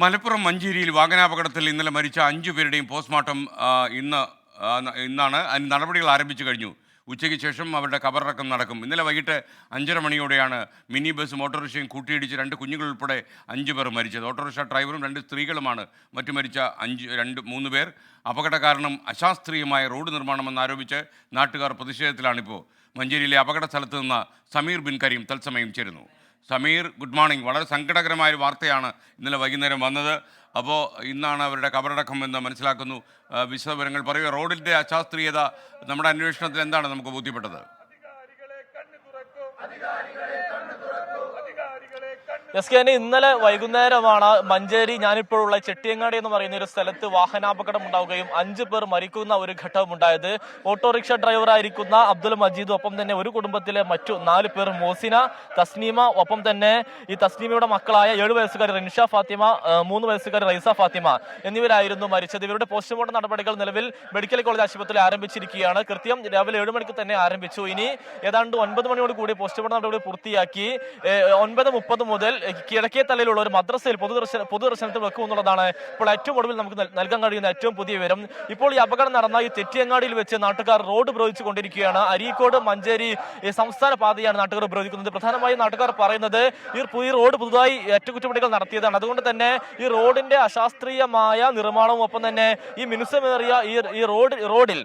മലപ്പുറം മഞ്ചേരിയിൽ വാഹനാപകടത്തിൽ ഇന്നലെ മരിച്ച 5 പേരുടെയും പോസ്റ്റ്മോർട്ടം ഇന്നാണ് നടപടികൾ ആരംഭിച്ചു കഴിഞ്ഞു. ഉച്ചയ്ക്ക് ശേഷം അവരുടെ കബറടക്കം നടക്കും. ഇന്നലെ വൈകിട്ട് 5:30 മണിയോടെയാണ് മിനി ബസ്സും ഓട്ടോറിക്ഷയും കൂട്ടിയിടിച്ച് 2 കുഞ്ഞുങ്ങൾ ഉൾപ്പെടെ 5 പേർ മരിച്ചത്. ഓട്ടോറിക്ഷ ഡ്രൈവറും 2 സ്ത്രീകളുമാണ് മറ്റു മരിച്ച 3 പേർ. അപകട കാരണം അശാസ്ത്രീയമായ റോഡ് നിർമ്മാണമെന്നാരോപിച്ച് നാട്ടുകാർ പ്രതിഷേധത്തിലാണിപ്പോൾ. മഞ്ചേരിയിലെ അപകട സ്ഥലത്ത് നിന്ന് സമീർ ബിൻ കരീം തത്സമയം ചേരുന്നു. Sameer, good morning. വളരെ സങ്കടകരമായൊരു വാർത്തയാണ് ഇന്നലെ വൈകുന്നേരം വന്നത്. അപ്പോൾ ഇന്നാണ് അവരുടെ കബറടക്കം എന്ന് മനസ്സിലാക്കുന്നു. വിശദവിവരങ്ങൾ പറയുക. റോഡിൻ്റെ അശാസ്ത്രീയത നമ്മുടെ അന്വേഷണത്തിൽ എന്താണ് നമുക്ക് ബോധ്യപ്പെട്ടത്? ഇന്നലെ വൈകുന്നേരമാണ് മഞ്ചേരി, ഞാനിപ്പോഴുള്ള ചെട്ടിയങ്ങാടി എന്ന് പറയുന്ന ഒരു സ്ഥലത്ത് വാഹനാപകടം ഉണ്ടാവുകയും 5 പേർ മരിക്കുന്ന ഒരു ഘട്ടവും ഉണ്ടായത്. ഓട്ടോറിക്ഷ ഡ്രൈവറായിരിക്കുന്ന അബ്ദുൽ മജീദ്, ഒപ്പം തന്നെ ഒരു കുടുംബത്തിലെ മറ്റു 4 പേർ, മോസിന, തസ്നീമ, ഒപ്പം തന്നെ ഈ തസ്നീമയുടെ മക്കളായ 7 വയസ്സുകാരി റിൻഷ ഫാത്തിമ, 3 വയസ്സുകാരി റൈസ ഫാത്തിമ എന്നിവരായിരുന്നു മരിച്ചത്. ഇവരുടെ പോസ്റ്റ്മോർട്ടം നടപടികൾ നിലവിൽ മെഡിക്കൽ കോളേജ് ആശുപത്രിയിൽ ആരംഭിച്ചിരിക്കുകയാണ്. കൃത്യം രാവിലെ 7 മണിക്ക് തന്നെ ആരംഭിച്ചു. ഇനി ഏതാണ്ട് 9 മണിയോട് കൂടി പോസ്റ്റ്മോർട്ടം നടപടി പൂർത്തിയാക്കി 9:30 മുതൽ കിഴക്കേ തലയിലുള്ള ഒരു മദ്രസയിൽ പൊതുദർശനത്തിൽ വെക്കുമെന്നുള്ളതാണ് ഇപ്പോൾ ഏറ്റവും ഒടുവിൽ നമുക്ക് നൽകാൻ കഴിയുന്ന ഏറ്റവും പുതിയ വിവരം. ഇപ്പോൾ ഈ അപകടം നടന്ന ഈ തെറ്റിയങ്ങാടിയിൽ വെച്ച് നാട്ടുകാർ റോഡ് ഉപരോധിച്ചു കൊണ്ടിരിക്കുകയാണ്. അരീക്കോട് മഞ്ചേരി സംസ്ഥാന പാതയാണ് നാട്ടുകാർ ഉപരോധിക്കുന്നത്. പ്രധാനമായും നാട്ടുകാർ പറയുന്നത് ഈ റോഡ് പുതുതായി അറ്റകുറ്റപ്പണികൾ നടത്തിയതാണ്. അതുകൊണ്ട് തന്നെ ഈ റോഡിന്റെ അശാസ്ത്രീയമായ നിർമ്മാണവും ഒപ്പം തന്നെ ഈ മിനുസമേറിയ ഈ റോഡിൽ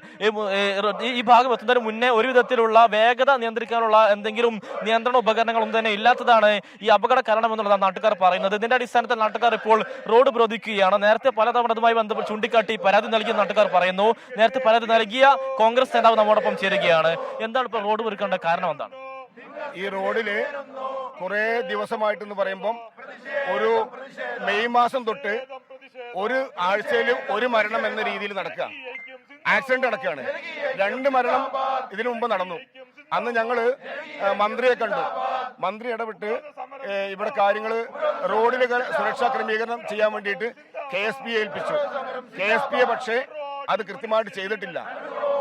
ഈ ഭാഗം എത്തുന്നതിന് മുന്നേ ഒരു വിധത്തിലുള്ള വേഗത നിയന്ത്രിക്കാനുള്ള എന്തെങ്കിലും നിയന്ത്രണ ഉപകരണങ്ങളൊന്നും തന്നെ ഇല്ലാത്തതാണ് ഈ അപകട എന്നുള്ളതാണ് നാട്ടുകാർ പറയുന്നത്. ഇതിന്റെ അടിസ്ഥാനത്തിൽ നാട്ടുകാർ ഇപ്പോൾ റോഡ് ഉപരോധിക്കുകയാണ്. നേരത്തെ പലതവണ അതുമായി ബന്ധപ്പെട്ട് ചൂണ്ടിക്കാട്ടി പരാതി നൽകിയ നാട്ടുകാർ പറയുന്നു. നേരത്തെ പരാതി നൽകിയ കോൺഗ്രസ് നേതാവ് നമ്മോടൊപ്പം ചേരുകയാണ്. എന്താണ് ഇപ്പോൾ റോഡ് ഒരുക്കേണ്ട കാരണം? എന്താണ് ഈ റോഡില് കുറെ ദിവസമായിട്ടെന്ന് പറയുമ്പോൾ ഒരു മെയ് മാസം തൊട്ട് ഒരു ആഴ്ചയിൽ ഒരു മരണം എന്ന രീതിയിൽ നടക്കുക, ആക്സിഡന്റ് നടക്കുകയാണ്. 2 മരണം ഇതിനു മുമ്പ് നടന്നു. അന്ന് ഞങ്ങള് മന്ത്രിയെ കണ്ടു. മന്ത്രി ഇടപെട്ട് ഇവിടെ കാര്യങ്ങൾ റോഡിൽ സുരക്ഷാ ക്രമീകരണം ചെയ്യാൻ വേണ്ടിയിട്ട് KSP ഏൽപ്പിച്ചു. KSP പക്ഷേ അത് കൃത്യമായിട്ട് ചെയ്തിട്ടില്ല.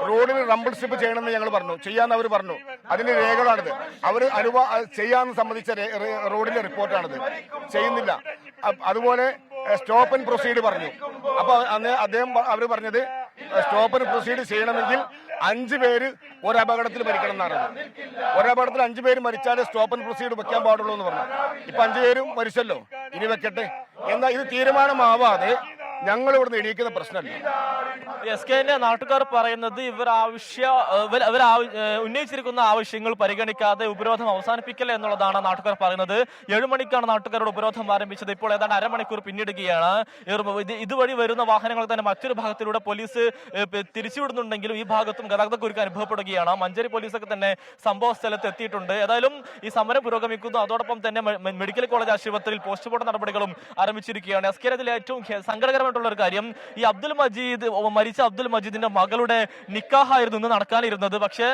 റോഡിൽ റംബിൾ സ്ട്രിപ്പ് ചെയ്യണമെന്ന് ഞങ്ങൾ പറഞ്ഞു, ചെയ്യാന്ന് അവർ പറഞ്ഞു. അതിന്റെ രേഖകളാണിത്. അവർ ചെയ്യാന്ന് സംബന്ധിച്ച റോഡിന്റെ റിപ്പോർട്ടാണിത്. ചെയ്യുന്നില്ല. അതുപോലെ സ്റ്റോപ്പ് ആൻഡ് പ്രൊസീഡ് പറഞ്ഞു. അപ്പൊ അവർ പറഞ്ഞത് സ്റ്റോപ്പ് ആൻഡ് പ്രൊസീഡ് ചെയ്യണമെങ്കിൽ 5 പേര് ഒരപകടത്തിൽ മരിക്കണം എന്നാണ്. ഒരപകടത്തിൽ 5 പേര് മരിച്ചാലേ സ്റ്റോപ്പ് ആൻഡ് പ്രൊസീഡ് വെക്കാൻ പാടുള്ളൂ എന്ന് പറഞ്ഞു. ഇപ്പൊ 5 പേരും മരിച്ചല്ലോ, ഇനി വെക്കട്ടെ. എന്നാൽ ഇത് തീരുമാനമാവാതെ ഞങ്ങൾ ഇവിടുന്ന് എണീക്കുന്ന പ്രശ്നമല്ല. SKന്റെ നാട്ടുകാർ പറയുന്നത് ഇവർ ഉന്നയിച്ചിരിക്കുന്ന ആവശ്യങ്ങൾ പരിഗണിക്കാതെ ഉപരോധം അവസാനിപ്പിക്കല എന്നുള്ളതാണ് നാട്ടുകാർ പറയുന്നത്. 7 മണിക്കാണ് നാട്ടുകാരുടെ ഉപരോധം ആരംഭിച്ചത്. ഇപ്പോൾ ഏതാണ്ട് അരമണിക്കൂർ പിന്നിടുകയാണ്. ഇതുവഴി വരുന്ന വാഹനങ്ങൾ തന്നെ മറ്റൊരു ഭാഗത്തിലൂടെ പോലീസ് തിരിച്ചുവിടുന്നുണ്ടെങ്കിലും ഈ ഭാഗത്തും ഗതാഗതക്കുരുക്ക് അനുഭവപ്പെടുകയാണ്. മഞ്ചേരി പോലീസൊക്കെ തന്നെ സംഭവ സ്ഥലത്ത് എത്തിയിട്ടുണ്ട്. ഏതായാലും ഈ സമരം പുരോഗമിക്കുന്നു. അതോടൊപ്പം തന്നെ മെഡിക്കൽ കോളേജ് ആശുപത്രിയിൽ പോസ്റ്റ്മോർട്ടം നടപടികളും ആരംഭിച്ചിരിക്കുകയാണ്. SKതിൽ ഏറ്റവും സങ്കടകരമായിട്ടുള്ള ഒരു കാര്യം, ഈ മരിച്ച അബ്ദുൽ മജീദിന്റെ മകളുടെ നിക്കാഹായിരുന്നു ഇന്ന് നടക്കാനിരുന്നത്. പക്ഷേ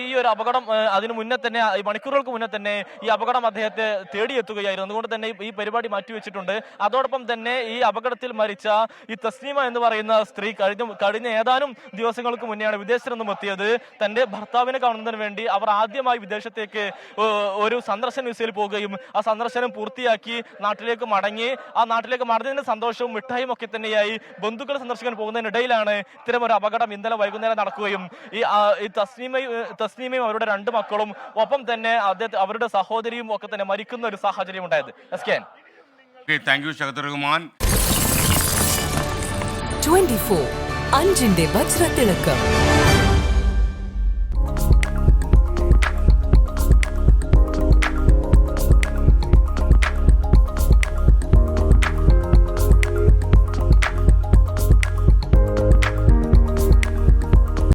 ഈ ഒരു അപകടം അതിന് മുന്നേ തന്നെ, മണിക്കൂറുകൾക്ക് മുന്നേ തന്നെ ഈ അപകടം അദ്ദേഹത്തെ തേടിയെത്തുകയായിരുന്നു. അതുകൊണ്ട് തന്നെ ഈ പരിപാടി മാറ്റിവെച്ചിട്ടുണ്ട്. അതോടൊപ്പം തന്നെ ഈ അപകടത്തിൽ മരിച്ച ഈ തസ്നീമ എന്ന് പറയുന്ന സ്ത്രീ കഴിഞ്ഞ ഏതാനും ദിവസങ്ങൾക്ക് മുന്നെയാണ് വിദേശത്ത് നിന്നും എത്തിയത്. തന്റെ ഭർത്താവിനെ കാണുന്നതിന് വേണ്ടി അവർ ആദ്യമായി വിദേശത്തേക്ക് ഒരു സന്ദർശന വിസയിൽ പോവുകയും ആ സന്ദർശനം പൂർത്തിയാക്കി നാട്ടിലേക്ക് മടങ്ങി. ആ നാട്ടിലേക്ക് മടങ്ങിയതിന്റെ സന്തോഷവും മിഠായും ഒക്കെ തന്നെയായി ബന്ധുക്കളെ സന്ദർശിക്കാൻ പോകുന്നതിനിടയിലാണ് ഇത്തരം ഒരു അപകടം ഇന്നലെ വൈകുന്നേരം നടക്കുകയും ഈ തസ്നീമയും അവരുടെ 2 മക്കളും ഒപ്പം തന്നെ അവരുടെ സഹോദരിയും ഒക്കെ തന്നെ മരിക്കുന്ന ഒരു സാഹചര്യം ഉണ്ടായത്. Thank you ഷഹദുറഹ്മാൻ. 24 അഞ്ചിന്റെ വജ്രത്തിളക്കം.